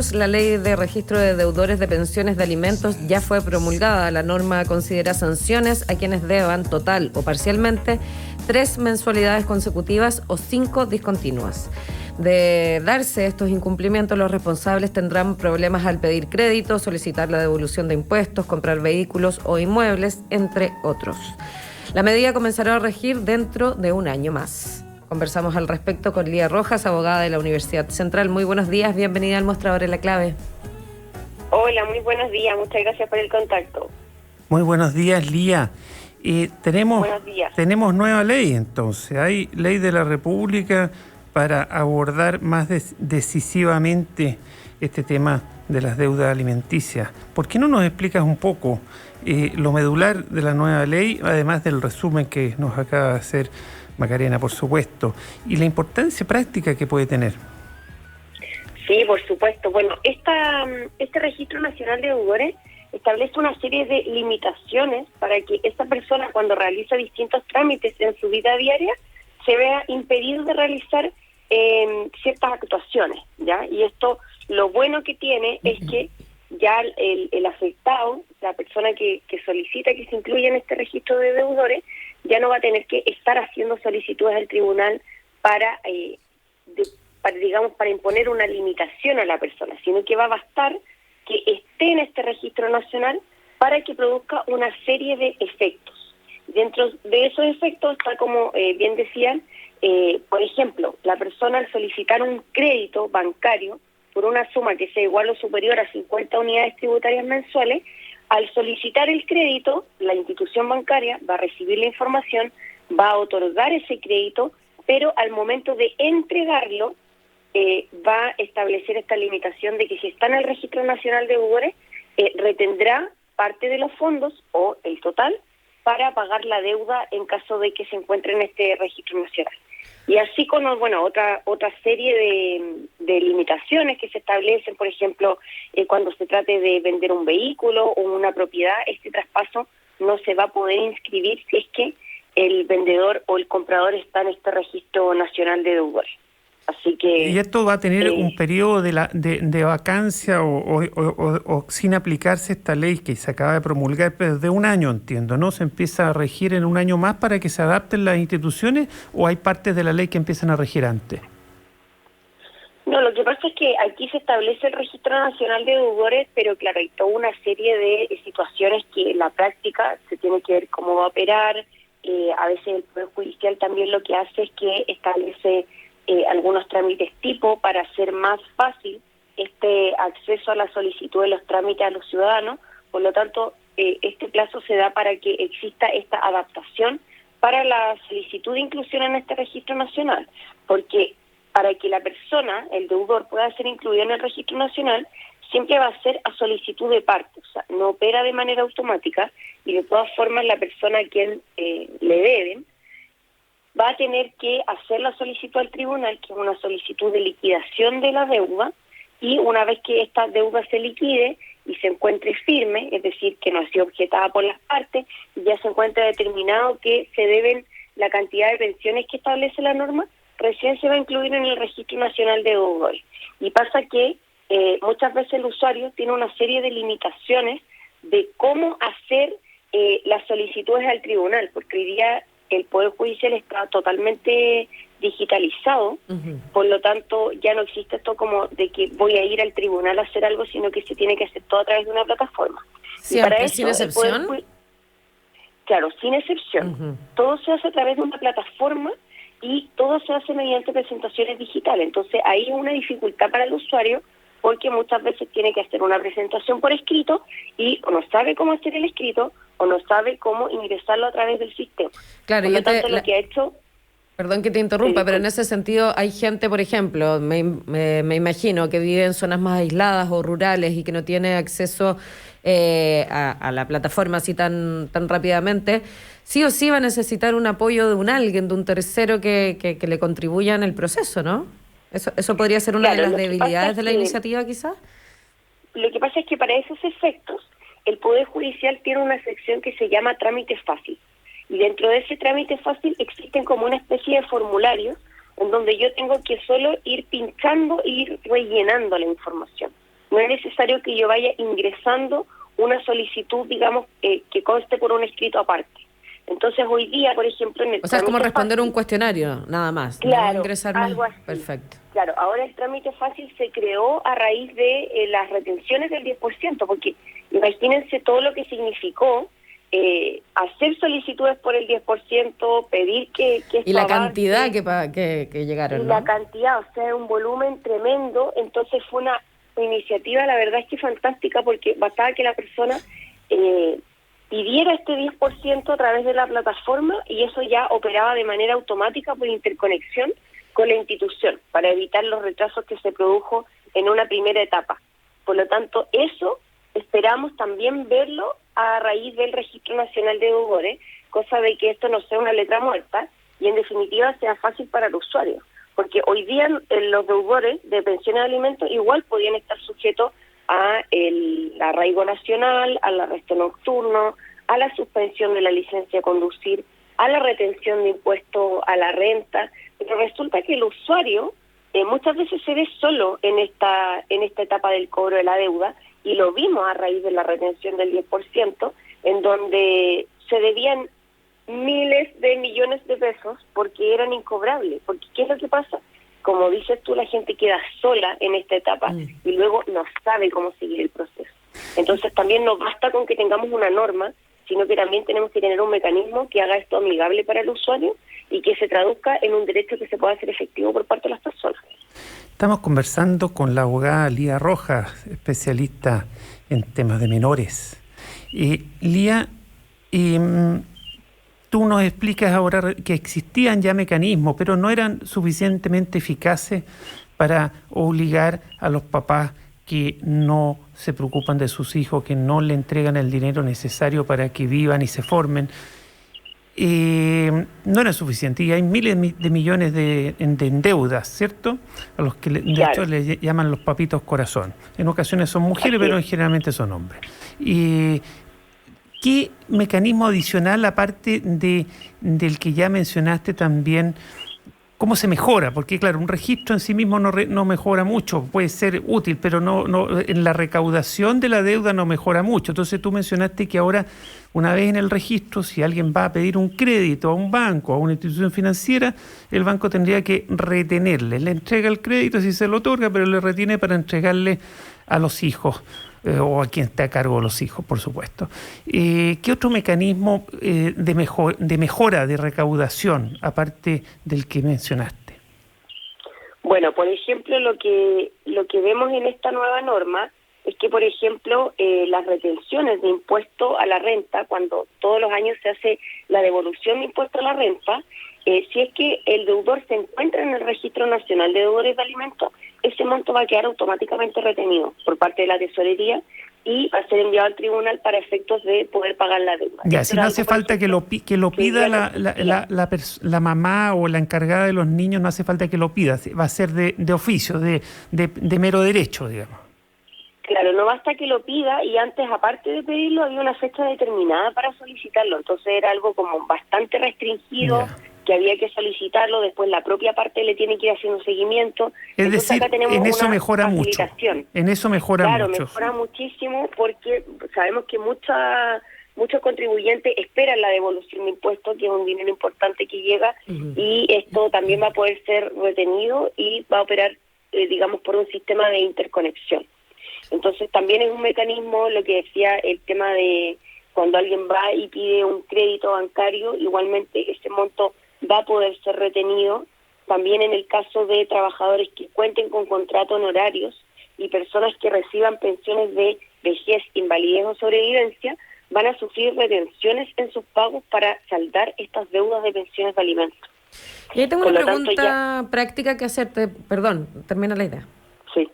minutos, la ley de registro de deudores de pensiones de alimentos ya fue promulgada. La norma considera sanciones a quienes deban total o parcialmente 3 mensualidades consecutivas o 5 discontinuas. De darse estos incumplimientos, los responsables tendrán problemas al pedir crédito, solicitar la devolución de impuestos, comprar vehículos o inmuebles, entre otros. La medida comenzará a regir dentro de un año más. Conversamos al respecto con Lía Rojas, abogada de la Universidad Central. Muy buenos días, bienvenida al Mostrador en la Clave. Hola, muy buenos días, muchas gracias por el contacto. Muy buenos días, Lía. Buenos días. Tenemos nueva ley, entonces. Hay ley de la República para abordar más decisivamente este tema de las deudas alimenticias. ¿Por qué no nos explicas un poco lo medular de la nueva ley, además del resumen que nos acaba de hacer Macarena, por supuesto, y la importancia práctica que puede tener? Sí, por supuesto. Bueno, este Registro Nacional de Deudores establece una serie de limitaciones para que esta persona, cuando realiza distintos trámites en su vida diaria, se vea impedido de realizar ciertas actuaciones, ¿ya? Y esto, lo bueno que tiene es que ya el afectado, la persona que solicita que se incluya en este registro de deudores, ya no va a tener que estar haciendo solicitudes al tribunal para imponer una limitación a la persona, sino que va a bastar que esté en este registro nacional para que produzca una serie de efectos. Dentro de esos efectos está, como bien decían, por ejemplo, la persona al solicitar un crédito bancario por una suma que sea igual o superior a 50 unidades tributarias mensuales, al solicitar el crédito, la institución bancaria va a recibir la información, va a otorgar ese crédito, pero al momento de entregarlo, va a establecer esta limitación de que si está en el Registro Nacional de Deudores, retendrá parte de los fondos o el total para pagar la deuda en caso de que se encuentre en este Registro Nacional. Y así con otra serie de limitaciones que se establecen, por ejemplo, cuando se trate de vender un vehículo o una propiedad, este traspaso no se va a poder inscribir si es que el vendedor o el comprador está en este Registro Nacional de Deudores. Así que, ¿y esto va a tener un periodo de vacancia o sin aplicarse esta ley que se acaba de promulgar, pero de un año, entiendo, ¿no? ¿Se empieza a regir en un año más para que se adapten las instituciones o hay partes de la ley que empiezan a regir antes? No, lo que pasa es que aquí se establece el Registro Nacional de Deudores, pero claro, hay toda una serie de situaciones que en la práctica se tiene que ver cómo va a operar. A veces el Poder Judicial también lo que hace es que establece algunos trámites tipo para hacer más fácil este acceso a la solicitud de los trámites a los ciudadanos. Por lo tanto, este plazo se da para que exista esta adaptación para la solicitud de inclusión en este registro nacional, porque para que la persona, el deudor, pueda ser incluido en el registro nacional, siempre va a ser a solicitud de parte, o sea, no opera de manera automática, y de todas formas la persona a quien le deben va a tener que hacer la solicitud al tribunal, que es una solicitud de liquidación de la deuda, y una vez que esta deuda se liquide y se encuentre firme, es decir, que no ha sido objetada por las partes, y ya se encuentra determinado que se deben la cantidad de pensiones que establece la norma, recién se va a incluir en el Registro Nacional de Deudores. Y pasa que muchas veces el usuario tiene una serie de limitaciones de cómo hacer las solicitudes al tribunal, porque hoy día el Poder Judicial está totalmente digitalizado, por lo tanto ya no existe esto como de que voy a ir al tribunal a hacer algo, sino que se tiene que hacer todo a través de una plataforma. Siempre, y para eso, sin excepción. Claro, sin excepción. Todo se hace a través de una plataforma y todo se hace mediante presentaciones digitales. Entonces hay una dificultad para el usuario porque muchas veces tiene que hacer una presentación por escrito y o no sabe cómo hacer el escrito o no sabe cómo ingresarlo a través del sistema. Claro, por lo tanto, lo que ha hecho... Perdón que te interrumpa, pero en ese sentido hay gente, por ejemplo, me imagino que vive en zonas más aisladas o rurales y que no tiene acceso a la plataforma así tan rápidamente, sí o sí va a necesitar un apoyo de alguien, de un tercero que le contribuya en el proceso, ¿no? Eso podría ser una de las debilidades de la iniciativa, quizás. Lo que pasa es que para esos efectos, el Poder Judicial tiene una sección que se llama trámite fácil. Y dentro de ese trámite fácil existen como una especie de formularios en donde yo tengo que solo ir pinchando e ir rellenando la información. no es necesario que yo vaya ingresando una solicitud, digamos, que conste por un escrito aparte. Entonces, hoy día, por ejemplo, en el O sea, es como responder fácil, un cuestionario, nada más. claro, No ingresar más. algo así. Perfecto. Claro, ahora el trámite fácil se creó a raíz de las retenciones del 10%, porque imagínense todo lo que significó hacer solicitudes por el 10%, pedir que esto Y la avance, cantidad que llegaron, y ¿no? la cantidad, o sea, un volumen tremendo. Entonces fue una iniciativa, la verdad es que fantástica, porque bastaba que la persona pidiera este 10% a través de la plataforma y eso ya operaba de manera automática por interconexión con la institución para evitar los retrasos que se produjo en una primera etapa. Por lo tanto, eso esperamos también verlo a raíz del Registro Nacional de Deudores, cosa de que esto no sea una letra muerta y en definitiva sea fácil para el usuario. Porque hoy día los deudores de pensiones de alimentos igual podían estar sujetos a el arraigo nacional, al arresto nocturno, a la suspensión de la licencia de conducir, a la retención de impuestos a la renta, pero resulta que el usuario muchas veces se ve solo en esta etapa del cobro de la deuda, y lo vimos a raíz de la retención del 10%, en donde se debían miles de millones de pesos porque eran incobrables. Porque ¿qué es lo que pasa? Como dices tú, la gente queda sola en esta etapa y luego no sabe cómo seguir el proceso. Entonces también no basta con que tengamos una norma, sino que también tenemos que tener un mecanismo que haga esto amigable para el usuario y que se traduzca en un derecho que se pueda hacer efectivo por parte de las personas. Estamos conversando con la abogada Lía Rojas, especialista en temas de menores. Lía, tú nos explicas ahora que existían ya mecanismos, pero no eran suficientemente eficaces para obligar a los papás que no se preocupan de sus hijos, que no le entregan el dinero necesario para que vivan y se formen. No era suficiente y hay miles de millones de deudas, ¿cierto? A los que de hecho le llaman los papitos corazón. En ocasiones son mujeres, pero generalmente son hombres. ¿Qué mecanismo adicional, aparte del que ya mencionaste también, cómo se mejora? Porque claro, un registro en sí mismo no mejora mucho, puede ser útil, pero no en la recaudación de la deuda no mejora mucho. Entonces tú mencionaste que ahora, una vez en el registro, si alguien va a pedir un crédito a un banco, a una institución financiera, el banco tendría que retenerle. Le entrega el crédito si se lo otorga, pero le retiene para entregarle a los hijos o a quien esté a cargo de los hijos, por supuesto. ¿Qué otro mecanismo de mejora, de recaudación, aparte del que mencionaste? Bueno, por ejemplo, lo que vemos en esta nueva norma es que, por ejemplo, las retenciones de impuesto a la renta, cuando todos los años se hace la devolución de impuesto a la renta, si es que el deudor se encuentra en el Registro Nacional de Deudores de Alimentos, ese monto va a quedar automáticamente retenido por parte de la tesorería y va a ser enviado al tribunal para efectos de poder pagar la deuda. Ya, si no hace falta que lo pida la mamá o la encargada de los niños, no hace falta que lo pida, va a ser de oficio, de mero derecho, digamos. Claro, no basta que lo pida, y antes, aparte de pedirlo, había una fecha determinada para solicitarlo, entonces era algo como bastante restringido, que había que solicitarlo, después la propia parte le tiene que ir haciendo seguimiento. Es entonces, decir, acá tenemos en eso una mejora mucho. En eso mejora mucho. Claro, mejora muchísimo, porque sabemos que muchos contribuyentes esperan la devolución de impuestos, que es un dinero importante que llega, y esto también va a poder ser retenido y va a operar, digamos, por un sistema de interconexión. Entonces también es un mecanismo, lo que decía, el tema de cuando alguien va y pide un crédito bancario, igualmente ese monto va a poder ser retenido. También en el caso de trabajadores que cuenten con contratos honorarios y personas que reciban pensiones de vejez, invalidez o sobrevivencia, van a sufrir retenciones en sus pagos para saldar estas deudas de pensiones de alimentos. Y ahí tengo una pregunta práctica que hacerte, perdón, termina la idea. Sí.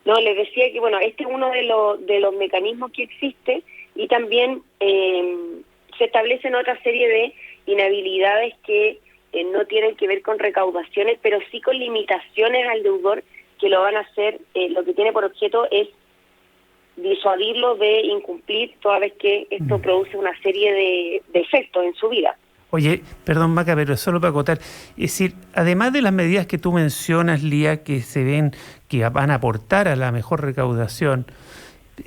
No, les decía que, bueno, este es uno de los mecanismos que existe, y también se establecen otra serie de inhabilidades que no tienen que ver con recaudaciones, pero sí con limitaciones al deudor que lo van a hacer, lo que tiene por objeto es disuadirlo de incumplir, toda vez que esto produce una serie de efectos en su vida. Oye, perdón, Maca, pero solo para acotar, es decir, además de las medidas que tú mencionas, Lía, que se ven que van a aportar a la mejor recaudación,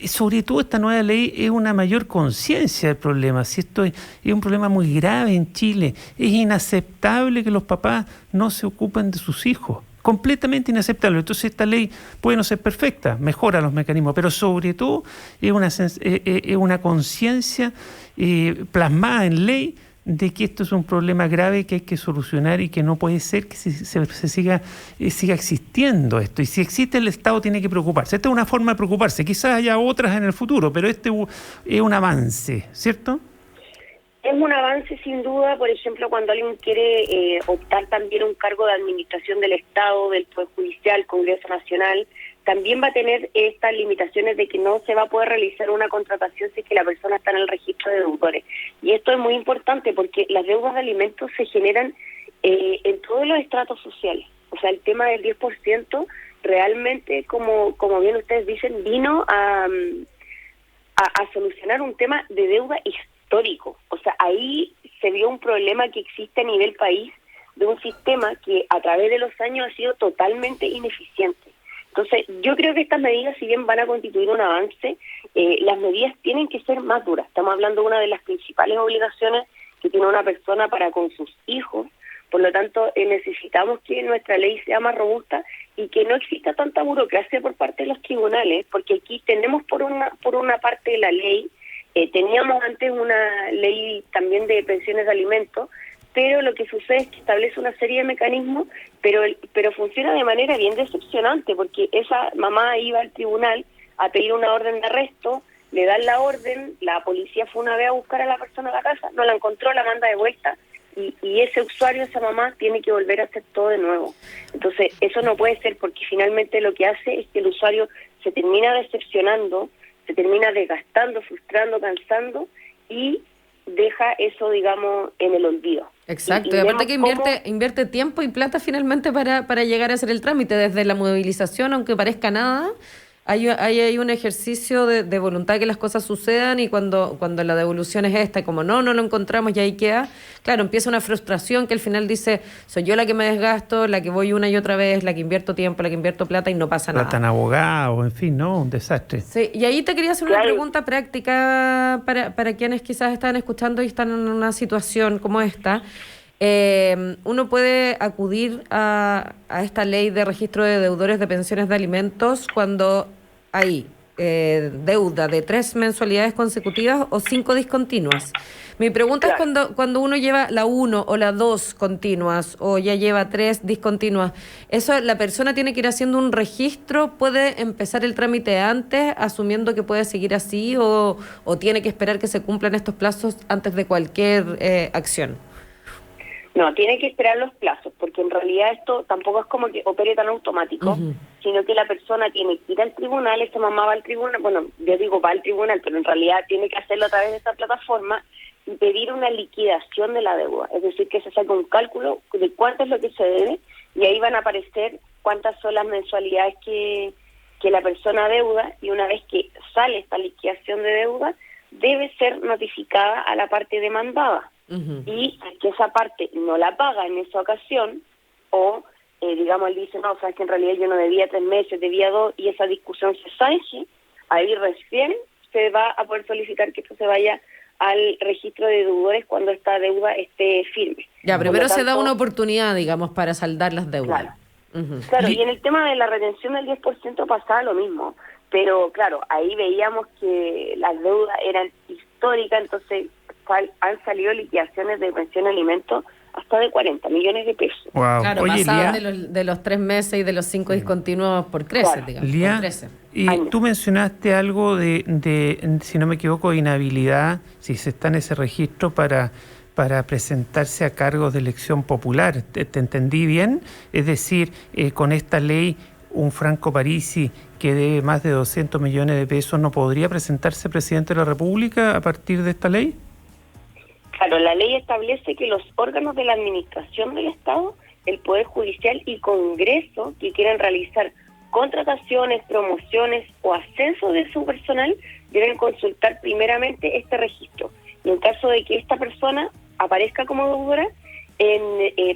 sobre todo esta nueva ley es una mayor conciencia del problema. Si esto es un problema muy grave en Chile, es inaceptable que los papás no se ocupen de sus hijos. Completamente inaceptable. Entonces esta ley puede no ser perfecta, mejora los mecanismos, pero sobre todo es una conciencia plasmada en ley de que esto es un problema grave que hay que solucionar y que no puede ser que se siga existiendo esto. Y si existe, el Estado tiene que preocuparse. Esta es una forma de preocuparse. Quizás haya otras en el futuro, pero este es un avance, ¿cierto? Es un avance sin duda. Por ejemplo, cuando alguien quiere optar también un cargo de administración del Estado, del Poder Judicial, Congreso Nacional, también va a tener estas limitaciones de que no se va a poder realizar una contratación si es que la persona está en el registro de deudores. Y esto es muy importante porque las deudas de alimentos se generan en todos los estratos sociales. O sea, el tema del 10% realmente, como bien ustedes dicen, vino a solucionar un tema de deuda histórico. O sea, ahí se vio un problema que existe a nivel país de un sistema que a través de los años ha sido totalmente ineficiente. Entonces, yo creo que estas medidas, si bien van a constituir un avance, las medidas tienen que ser más duras. Estamos hablando de una de las principales obligaciones que tiene una persona para con sus hijos. Por lo tanto, necesitamos que nuestra ley sea más robusta y que no exista tanta burocracia por parte de los tribunales, porque aquí tenemos por una parte de la ley, teníamos antes una ley también de pensiones de alimentos, pero lo que sucede es que establece una serie de mecanismos, pero funciona de manera bien decepcionante, porque esa mamá iba al tribunal a pedir una orden de arresto, le dan la orden, la policía fue una vez a buscar a la persona a la casa, no la encontró, la manda de vuelta, y ese usuario, esa mamá, tiene que volver a hacer todo de nuevo. Entonces, eso no puede ser, porque finalmente lo que hace es que el usuario se termina decepcionando, se termina desgastando, frustrando, cansando, y deja eso, digamos, en el olvido. Exacto, y aparte que invierte tiempo y plata finalmente para llegar a hacer el trámite, desde la movilización, aunque parezca nada, hay un ejercicio de voluntad que las cosas sucedan, y cuando la devolución es esta, como no lo encontramos y ahí queda, claro, empieza una frustración que al final dice, soy yo la que me desgasto, la que voy una y otra vez, la que invierto tiempo, la que invierto plata y no pasa nada. Plata en abogado, en fin, ¿no? Un desastre. Sí, y ahí te quería hacer una pregunta práctica para quienes quizás están escuchando y están en una situación como esta. Uno puede acudir a esta ley de registro de deudores de pensiones de alimentos cuando hay deuda de 3 mensualidades consecutivas o 5 discontinuas. Mi pregunta es cuando uno lleva la 1 o la 2 continuas o ya lleva 3 discontinuas, ¿eso la persona tiene que ir haciendo un registro? ¿Puede empezar el trámite antes, asumiendo que puede seguir así, o tiene que esperar que se cumplan estos plazos antes de cualquier acción? No, tiene que esperar los plazos, porque en realidad esto tampoco es como que opere tan automático, sino que la persona tiene que ir al tribunal, esta mamá va al tribunal, bueno, yo digo va al tribunal, pero en realidad tiene que hacerlo a través de esta plataforma y pedir una liquidación de la deuda, es decir, que se saque un cálculo de cuánto es lo que se debe, y ahí van a aparecer cuántas son las mensualidades que la persona deuda, y una vez que sale esta liquidación de deuda, debe ser notificada a la parte demandada. Y que esa parte no la paga en esa ocasión, o digamos, él dice, no, sabes que en realidad yo no debía 3 meses, debía 2, y esa discusión se zanje, ahí recién se va a poder solicitar que esto se vaya al registro de deudores cuando esta deuda esté firme. Ya, primero se da una oportunidad, digamos, para saldar las deudas. Claro, y en el tema de la retención del 10% pasaba lo mismo, pero claro, ahí veíamos que las deudas eran históricas, entonces han salido liquidaciones de pensión de alimentos hasta de 40 millones de pesos. Wow. Claro, Oye, pasaban de los 3 meses y de los 5 discontinuos por creces, digamos. Lía, por 13. Y tú mencionaste algo de, si no me equivoco, inhabilidad, si se está en ese registro para presentarse a cargos de elección popular. ¿Te entendí bien? Es decir, con esta ley, un Franco Parisi que debe más de 200 millones de pesos no podría presentarse presidente de la República a partir de esta ley. Claro, la ley establece que los órganos de la administración del Estado, el Poder Judicial y Congreso, que quieran realizar contrataciones, promociones o ascenso de su personal, deben consultar primeramente este registro. Y en caso de que esta persona aparezca como deudora,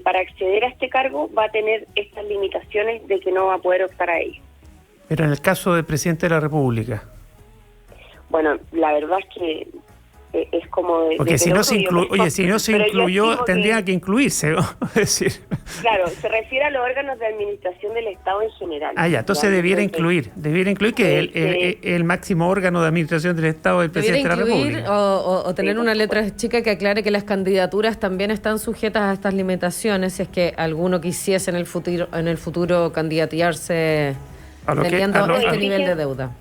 para acceder a este cargo va a tener estas limitaciones de que no va a poder optar a ello. Pero en el caso del presidente de la República. Bueno, la verdad es que es como... Porque si no se incluyó, tendría que incluirse, ¿no? Es decir... Claro, se refiere a los órganos de administración del Estado en general. Ya, entonces debiera incluir que el máximo órgano de administración del Estado es el presidente de la República. O tener una letra chica que aclare que las candidaturas también están sujetas a estas limitaciones, si es que alguno quisiese en el futuro candidatearse teniendo este nivel de deuda.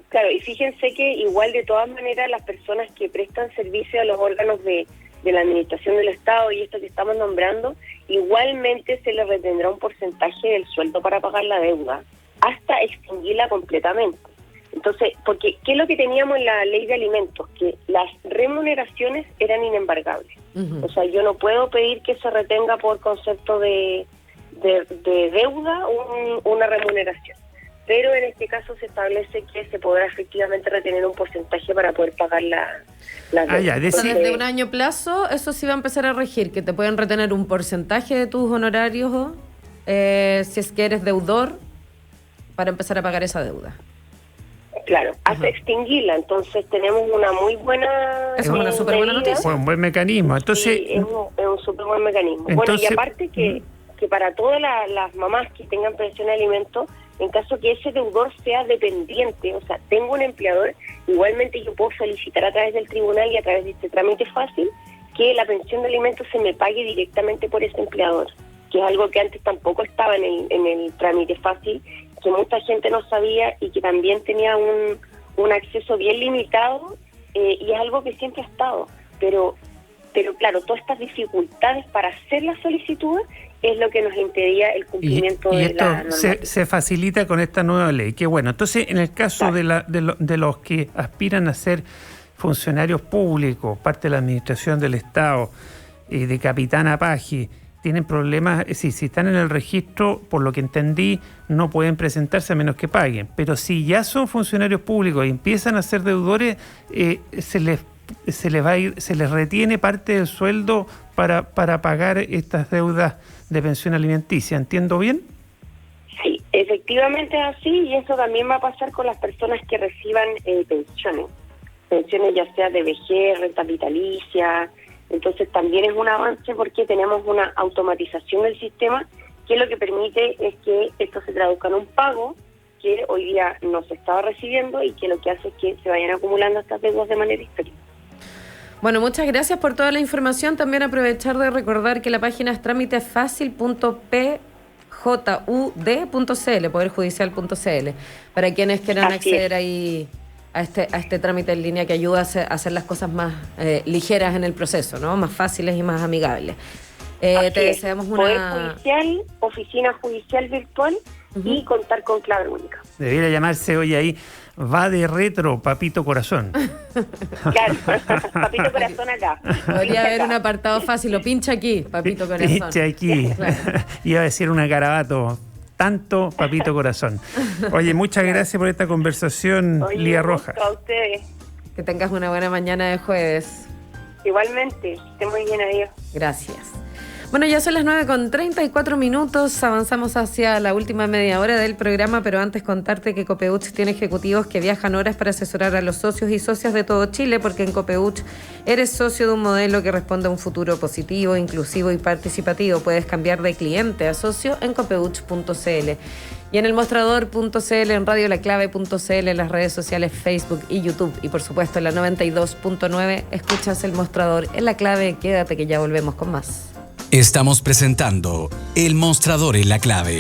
Claro, y fíjense que igual de todas maneras las personas que prestan servicio a los órganos de la administración del Estado y esto que estamos nombrando, igualmente se les retendrá un porcentaje del sueldo para pagar la deuda, hasta extinguirla completamente. Entonces, porque ¿qué es lo que teníamos en la ley de alimentos? Que las remuneraciones eran inembargables. O sea, yo no puedo pedir que se retenga por concepto de deuda una remuneración. Pero en este caso se establece que se podrá efectivamente retener un porcentaje para poder pagar la deuda. Desde un año plazo, eso sí va a empezar a regir, que te pueden retener un porcentaje de tus honorarios si es que eres deudor para empezar a pagar esa deuda. Claro, hasta extinguirla. Entonces tenemos una muy buena... Es una súper buena noticia. Un buen mecanismo. Entonces, sí, es un súper buen mecanismo. Entonces, bueno, y aparte que para todas las mamás que tengan pensión de alimentos, en caso que ese deudor sea dependiente, o sea, tengo un empleador, igualmente yo puedo solicitar a través del tribunal y a través de este trámite fácil que la pensión de alimentos se me pague directamente por ese empleador, que es algo que antes tampoco estaba en el trámite fácil, que mucha gente no sabía y que también tenía un acceso bien limitado, y es algo que siempre ha estado, pero claro, todas estas dificultades para hacer la solicitud es lo que nos impedía el cumplimiento de la normativa. Se facilita con esta nueva ley. Qué bueno. Entonces, en el caso de los que aspiran a ser funcionarios públicos, parte de la administración del Estado, de capitán a paje, tienen problemas, si están en el registro, por lo que entendí, no pueden presentarse a menos que paguen. Pero si ya son funcionarios públicos y empiezan a ser deudores, se les retiene parte del sueldo para pagar estas deudas de pensión alimenticia. ¿Entiendo bien? Sí, efectivamente es así, y eso también va a pasar con las personas que reciban pensiones ya sea de vejez, renta vitalicia. Entonces también es un avance porque tenemos una automatización del sistema que lo que permite es que esto se traduzca en un pago que hoy día no se estaba recibiendo y que lo que hace es que se vayan acumulando estas deudas de manera histórica. Bueno, muchas gracias por toda la información. También aprovechar de recordar que la página es trámitefacil.pjud.cl, poderjudicial.cl, para quienes quieran acceder ahí a este trámite en línea que ayuda a hacer las cosas más ligeras en el proceso, ¿no? Más fáciles y más amigables. Te deseamos una... Poder judicial, oficina judicial virtual y contar con clave única. Debería llamarse hoy ahí, va de retro, Papito Corazón. Claro, Papito Corazón acá. Podría haber un apartado fácil, lo pincha aquí, Papito Corazón. Pincha aquí. Claro. Iba a decir una garabato, tanto Papito Corazón. Oye, muchas gracias por esta conversación, Lía Rojas. A ustedes. Que tengas una buena mañana de jueves. Igualmente, esté muy bien, adiós. Gracias. Bueno, ya son las 9:34, avanzamos hacia la última media hora del programa, pero antes contarte que Copeuch tiene ejecutivos que viajan horas para asesorar a los socios y socias de todo Chile, porque en Copeuch eres socio de un modelo que responde a un futuro positivo, inclusivo y participativo. Puedes cambiar de cliente a socio en copeuch.cl. Y en el mostrador.cl, en radiolaclave.cl, en las redes sociales Facebook y YouTube. Y por supuesto en la 92.9, escuchas El Mostrador en La Clave. Quédate que ya volvemos con más. Estamos presentando El Mostrador en La Clave.